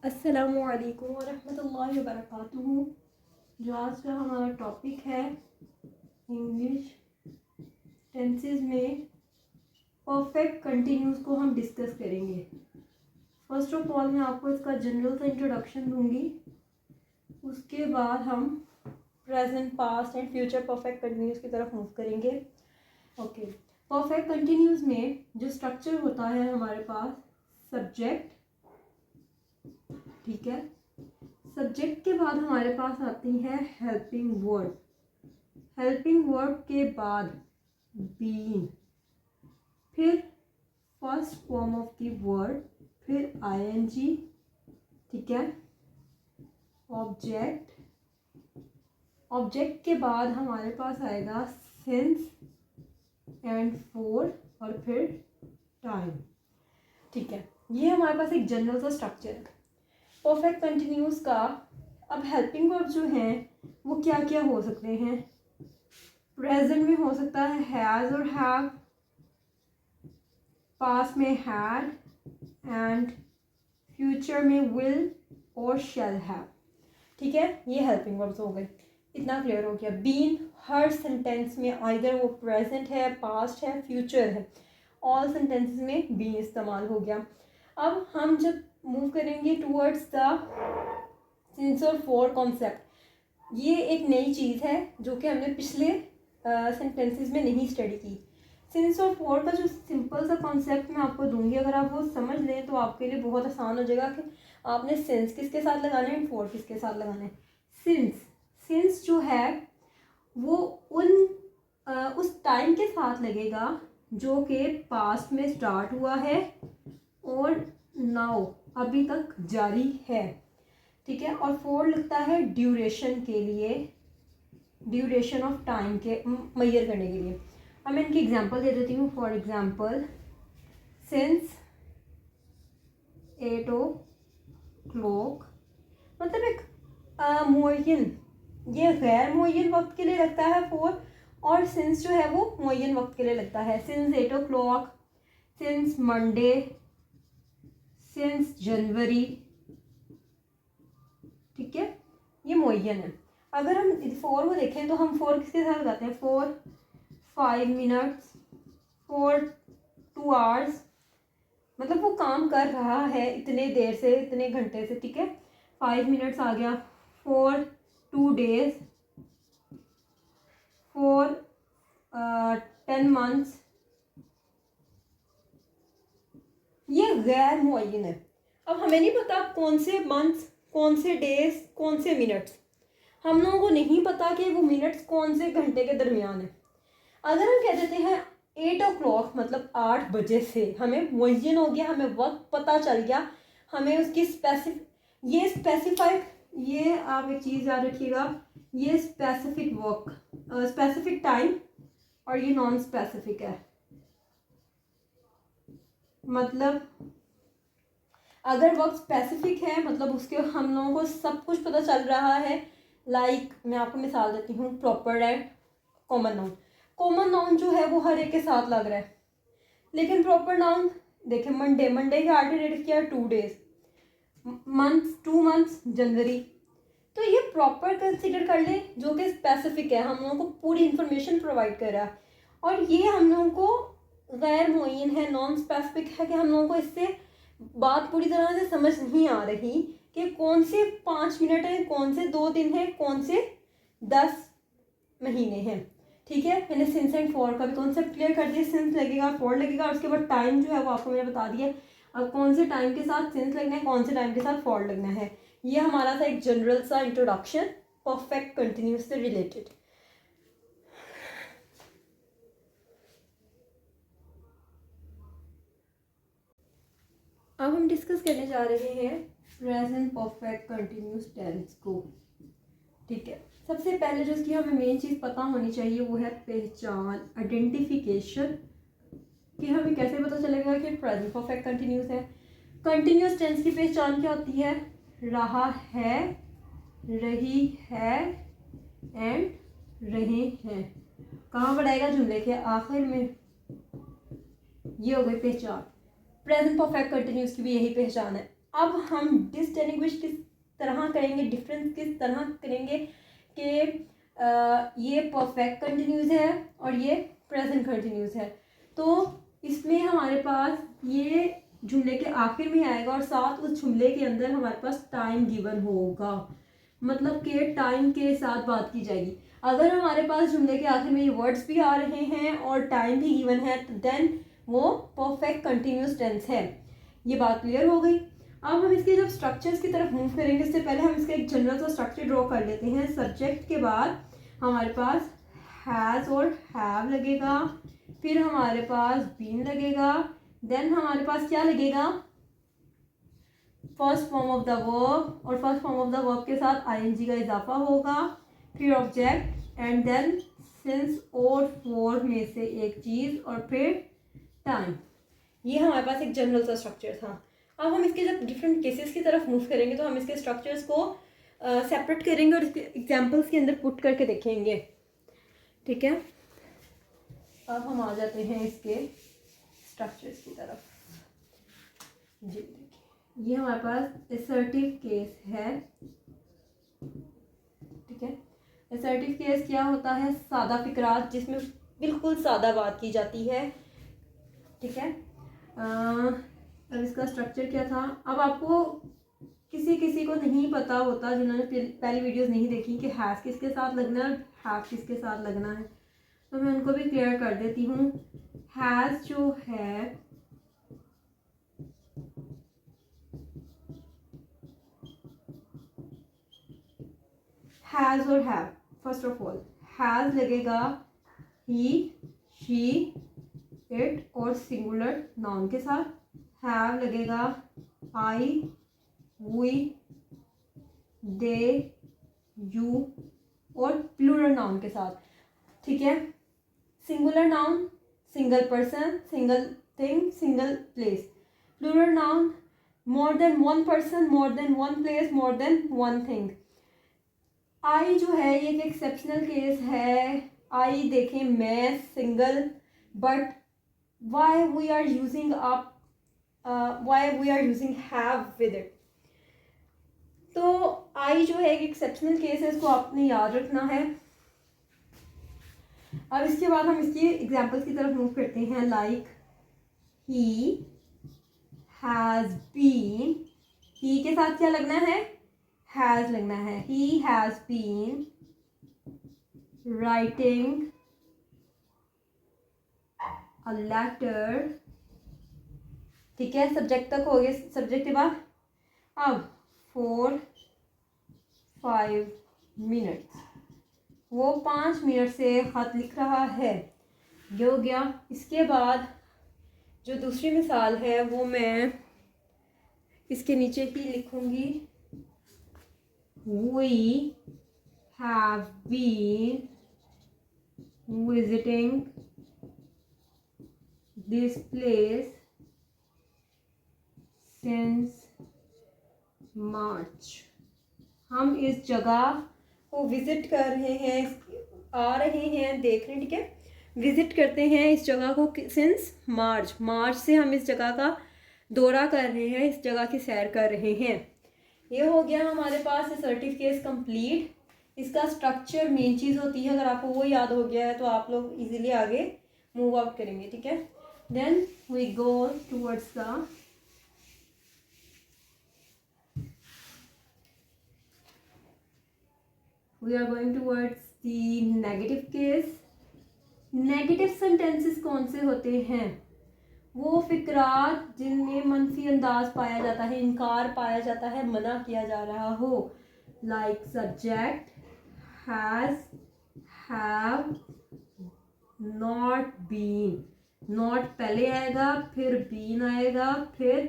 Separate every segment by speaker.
Speaker 1: अस्सलामुअलैकुम वरहमतुल्लाहि वबरकातुहू। जो आज का हमारा टॉपिक है इंग्लिश टेंसेस में परफेक्ट कंटिन्यूस को हम डिस्कस करेंगे। फर्स्ट ऑफ ऑल मैं आपको इसका जनरल सा इंट्रोडक्शन दूंगी, उसके बाद हम present, past and future perfect continuous की तरफ मूव करेंगे। ओके, परफेक्ट कंटिन्यूस में जो स्ट्रक्चर होता है हमारे पास सब्जेक्ट, ठीक है। सब्जेक्ट के बाद हमारे पास आती है हेल्पिंग वर्ब, हेल्पिंग वर्ब के बाद बीइंग, फिर first form of the word, फिर आईएनजी, ठीक है। ऑब्जेक्ट, ऑब्जेक्ट के बाद हमारे पास आएगा सिंस एंड फॉर और फिर टाइम, ठीक है। ये हमारे पास एक जनरल सा स्ट्रक्चर है परफेक्ट कंटिन्यूस का। अब हेल्पिंग वर्ब जो हैं वो क्या क्या हो सकते हैं। प्रेजेंट में हो सकता है हैज़ और हैव, पास्ट में हैड, एंड फ्यूचर में विल और शैल हैव, ठीक है। ये हेल्पिंग वर्ब्स हो गए, इतना क्लियर हो गया। बीन हर सेंटेंस में आइदर वो प्रेजेंट है, पास्ट है, फ्यूचर है, ऑल सेंटेंसेस में बीन इस्तेमाल हो गया। अब हम जब मूव करेंगे टूवर्ड्स द सिंस और फॉर कॉन्सेप्ट, ये एक नई चीज़ है जो कि हमने पिछले सेंटेंसेस में नहीं स्टडी की। सिंस और फॉर का जो सिंपल सा कॉन्सेप्ट मैं आपको दूंगी, अगर आप वो समझ लें तो आपके लिए बहुत आसान हो जाएगा कि आपने सिंस किसके साथ लगाना है एंड फॉर किसके साथ लगाना है। सिंस जो है वो उस टाइम के साथ लगेगा जो कि पास्ट में स्टार्ट हुआ है और नाउ अभी तक जारी है, ठीक है। और फॉर लगता है ड्यूरेशन के लिए, ड्यूरेशन ऑफ टाइम के मेजर करने के लिए। अब मैं इनकी एग्जांपल दे देती हूँ। फॉर एग्जांपल सिंस 8 o'clock, मतलब एक मुअय्यन, ये गैर मुअय्यन वक्त के लिए लगता है फॉर, और सिंस जो है वो मुअय्यन वक्त के लिए लगता है। Since 8 o'clock, since Monday, since January, ठीक है, ये मुअय्यन है। अगर हम फॉर को देखें तो हम फॉर किसके साथ लगाते हैं। फॉर 5 minutes, फॉर 2 hours, मतलब वो काम कर रहा है इतने देर से, इतने घंटे से, ठीक है। 5 minutes आ गया। फॉर 2 days, फॉर 10 months, ये गैर मुअय्यन है। अब हमें नहीं पता कौन से मंथ्स, कौन से डेज, कौन से मिनट्स, हम लोगों को नहीं पता कि वो मिनट्स कौन से घंटे के दरमियान है। अगर हम कह देते हैं 8 o'clock मतलब 8 बजे से, हमें मुअय्यन हो गया, हमें वक्त पता चल गया, हमें उसकी ये स्पेसिफाइड, ये आप एक चीज़ याद रखिएगा, ये स्पेसिफिक वक्त, स्पेसिफिक टाइम, और ये नॉन स्पेसिफिक है। मतलब अगर वक्त स्पेसिफिक है मतलब उसके हम लोगों को सब कुछ पता चल रहा है। लाइक मैं आपको मिसाल देती हूँ, proper and common noun. Common noun जो है वो हर एक के साथ लग रहा है, लेकिन प्रॉपर नाउन देखें, मंडे के अल्टरनेटिव क्या है, 2 days, मंथ्स 2 months, जनवरी। तो ये प्रॉपर कंसिडर कर ले जो कि स्पेसिफिक है, हम लोगों को पूरी इंफॉर्मेशन प्रोवाइड कर रहा है। और ये हम लोगों को गैर मुअय्यन है, नॉन स्पेसिफिक है, कि हम लोगों को इससे बात पूरी तरह से समझ नहीं आ रही कि कौन से 5 मिनट है, कौन से 2 दिन है, कौन से 10 महीने हैं, ठीक है। मैंने सिंस एंड फॉर का भी कॉन्सेप्ट क्लियर कर दिया। सिंस लगेगा, फॉर लगेगा, और उसके बाद टाइम जो है वो आपको मैंने बता दिया। अब कौन से टाइम के साथ सिंस लगना है, कौन से टाइम के साथ फॉर लगना है। ये हमारा था एक जनरल सा इंट्रोडक्शन परफेक्ट कंटिन्यूस से रिलेटेड। अब हम डिस्कस करने जा रहे हैं प्रेजेंट परफेक्ट कंटिन्यूस टेंस को, ठीक है। सबसे पहले जो इसकी हमें मेन चीज़ पता होनी चाहिए वो है पहचान, आइडेंटिफिकेशन, कि हमें कैसे पता चलेगा कि प्रेजेंट परफेक्ट कंटिन्यूस है। कंटिन्यूस टेंस की पहचान क्या होती है, रहा है, रही है एंड रहे हैं। कहाँ पर आएगा, जुमले के आखिर में। ये हो गई पहचान। प्रेजेंट परफेक्ट कंटिन्यूस की भी यही पहचान है। अब हम डिसटिंग्विश किस तरह करेंगे, डिफरेंस किस तरह करेंगे कि ये परफेक्ट कंटिन्यूस है और ये प्रेजेंट कंटिन्यूस है। तो इसमें हमारे पास ये जुमले के आखिर में आएगा और साथ उस जुमले के अंदर हमारे पास टाइम गिवन होगा, मतलब कि टाइम के साथ बात की जाएगी। अगर हमारे पास जुमले के आखिर में ये वर्ड्स भी आ रहे हैं और टाइम भी गिवन है तो देन वो परफेक्ट कंटिन्यूस टेंस है। ये बात क्लियर हो गई। अब हम इसके जब स्ट्रक्चर्स की तरफ मूव करेंगे इससे पहले हम इसका एक जनरल सा स्ट्रक्चर ड्रॉ कर लेते हैं। सब्जेक्ट के बाद हमारे पास हैज़ और हैव लगेगा, फिर हमारे पास बीन लगेगा, देन हमारे पास क्या लगेगा, first form of the verb, और first form of the verb के साथ आईएनजी का इजाफा होगा, फिर ऑब्जेक्ट एंड देन सिंस और फॉर में से एक चीज़ और फिर टाइम। ये हमारे पास एक जनरल सा स्ट्रक्चर था। अब हम इसके जब डिफरेंट केसेस की तरफ मूव करेंगे तो हम इसके स्ट्रक्चर्स को सेपरेट करेंगे और इसके एग्जाम्पल्स के अंदर पुट करके देखेंगे, ठीक है। अब हम आ जाते हैं इसके स्ट्रक्चर्स की तरफ। जी देखिए, ये हमारे पास असर्टिव केस है, ठीक है। असर्टिव केस क्या होता है, सादा फिक्रात जिसमें बिल्कुल सादा बात की जाती है, ठीक है। अब इसका स्ट्रक्चर क्या था, अब आपको किसी किसी को नहीं पता होता जिन्होंने पहली वीडियोस नहीं देखी कि हैज़ किसके साथ लगना है, हैव किसके साथ लगना है, तो मैं उनको भी क्लियर कर देती हूँ। हैज़ जो है हैज़ और have, first of all has लगेगा ही, शी, इट और सिंगुलर नाउन के साथ, हैव लगेगा आई, वी, दे, यू और प्लूरल नाउन के साथ, ठीक है। Singular noun single person, single thing, single place. Plural noun more than one person, more than one place, more than one thing. I जो है ये एक एक्सेप्शनल केस है। आई देखें मैं single, but why we are using up, why we are using have with it. तो आई जो है एक एक्सेप्शनल केस है, इसको आपने याद रखना है। अब इसके बाद हम इसकी एग्जाम्पल्स की तरफ मूव करते हैं। Like he has been, he के साथ क्या लगना है, हैज़ लगना है। He has been writing a letter, ठीक है। सब्जेक्ट तक हो गया, सब्जेक्ट के बाद अब 4-5 मिनट्स, वो 5 मिनट से ख़त लिख रहा है, ये हो गया। इसके बाद जो दूसरी मिसाल है वो मैं इसके नीचे ही लिखूंगी। We have been visiting this place since March। हम इस जगह को विजिट कर रहे हैं, आ रहे हैं, देख रहे हैं, ठीक है। विजिट करते हैं इस जगह को सिंस मार्च, मार्च से हम इस जगह का दौरा कर रहे हैं, इस जगह की सैर कर रहे हैं। ये हो गया हमारे पास असर्टिव केस कंप्लीट। इसका स्ट्रक्चर मेन चीज़ होती है, अगर आपको वो याद हो गया है तो आप लोग इजीली आगे मूव आउट करेंगे, ठीक है। Then we go towards the we are going towards the negative case। Negative sentences कौन से होते हैं, वो फिक्रात जिनमें मनफी अंदाज पाया जाता है, इनकार पाया जाता है, मना किया जा रहा हो। Like subject has, have, not been. Not पहले आएगा, फिर बीन आएगा, फिर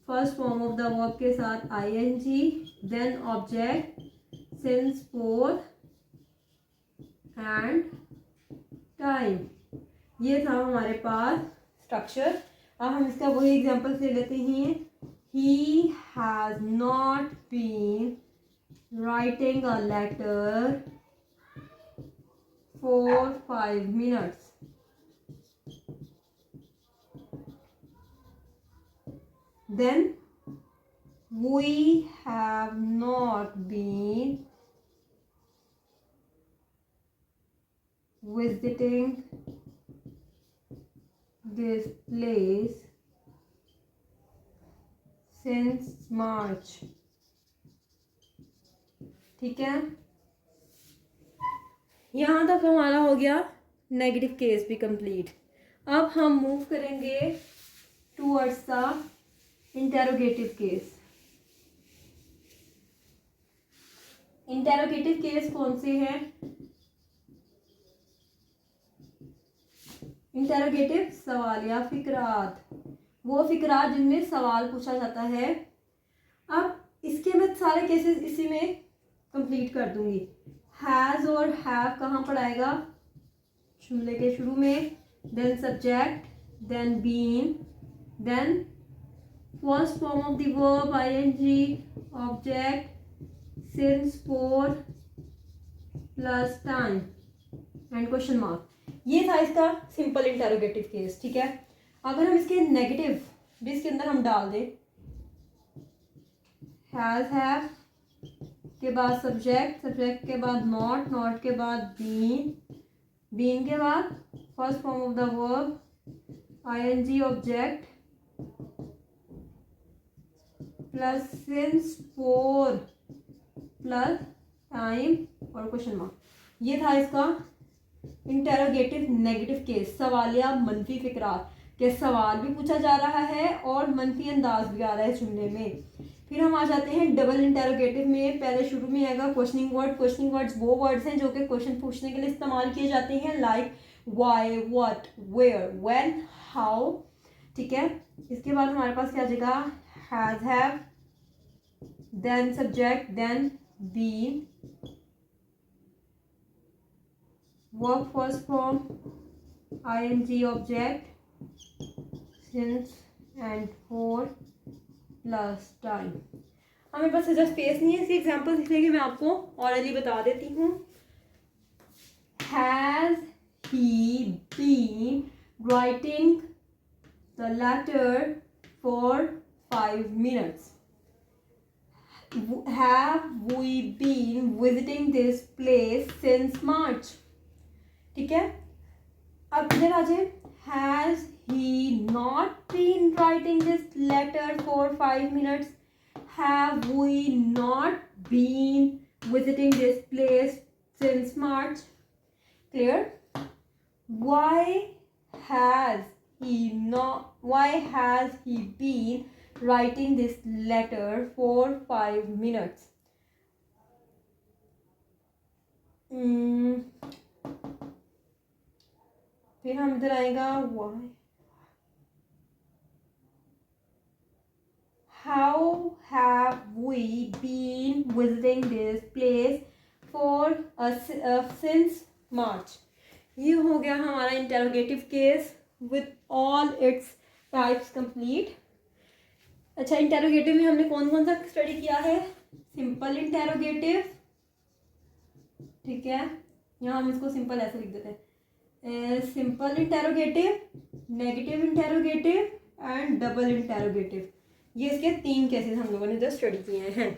Speaker 1: first form of the verb के साथ ING, then object since, for and time. ये था हमारे पास स्ट्रक्चर। अब हम इसका वही एग्जांपल ले लेते हैं। He has not been writing a letter for 5 minutes. Then we have not been visiting this place since March. ठीक है, यहाँ तक हमारा हो गया नेगेटिव केस भी कंप्लीट। अब हम मूव करेंगे towards the interrogative case. Interrogative case कौन से हैं? इंटेरोगेटिव सवालिया फिकरात, वो फिकरात जिनमें सवाल पूछा जाता है। अब इसके मैं सारे केसेस इसी में कंप्लीट कर दूंगी। हैज़ और हैव कहाँ पर आएगा? जुमले के शुरू में, then subject, then been, then first form of the verb ING, object, since, for plus time and question mark. ये था इसका सिंपल इंटेरोगेटिव केस। ठीक है, अगर हम इसके नेगेटिव भी इसके अंदर हम डाल दें, हैज़ हैव के बाद सब्जेक्ट, सब्जेक्ट के बाद नॉट, नॉट के बाद बीन, बीन के बाद first form of the verb ING, object plus since, for plus time और क्वेश्चन मार्क। ये था इसका इंटेरोगेटिव नेगेटिव केस, सवालिया मनफी फिकरात के सवाल भी पूछा जा रहा है और मनफी अंदाज भी आ रहा है जुमले में। फिर हम आ जाते हैं डबल इंटेरोगेटिव में। पहले शुरू में आएगा क्वेश्चनिंग वर्ड। क्वेश्चनिंग वर्ड्स वो वर्ड्स हैं जो कि क्वेश्चन पूछने के लिए इस्तेमाल किए जाते हैं, like why, what, where, when, how. ठीक है, इसके बाद हमारे पास क्या आ जाएगा? Has have, then subject, then been, verb first form ING, object, since and for plus time. हमें पास जस्ट स्पेस नहीं है, इसकी एग्जाम्पल इसलिए मैं आपको ऑलरेडी बता देती हूँ। Has he been writing the letter for 5 minutes? Have we been visiting this place since March? ठीक है, अब इधर आ जाए। Has he not been writing this letter for 5 minutes? Have we not been visiting this place since March? Clear? Why has he been writing this letter for 5 minutes? फिर हम इधर आएगा why, how have we been visiting this place for since March? ये हो गया हमारा interrogative case with all its types complete. अच्छा, interrogative में हमने कौन कौन सा स्टडी किया है? सिंपल इंटेरोगेटिव, ठीक है, यहाँ हम इसको सिंपल ऐसे लिख देते हैं, simple interrogative, negative interrogative and double interrogative. ये इसके 3 केसेस हम लोगों ने जो स्टडी किए हैं।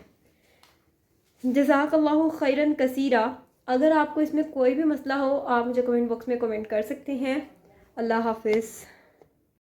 Speaker 1: जज़ाकल्लाहु खैरन कसीरा। अगर आपको इसमें कोई भी मसला हो, आप मुझे कमेंट बॉक्स में कमेंट कर सकते हैं। अल्लाह हाफिज़।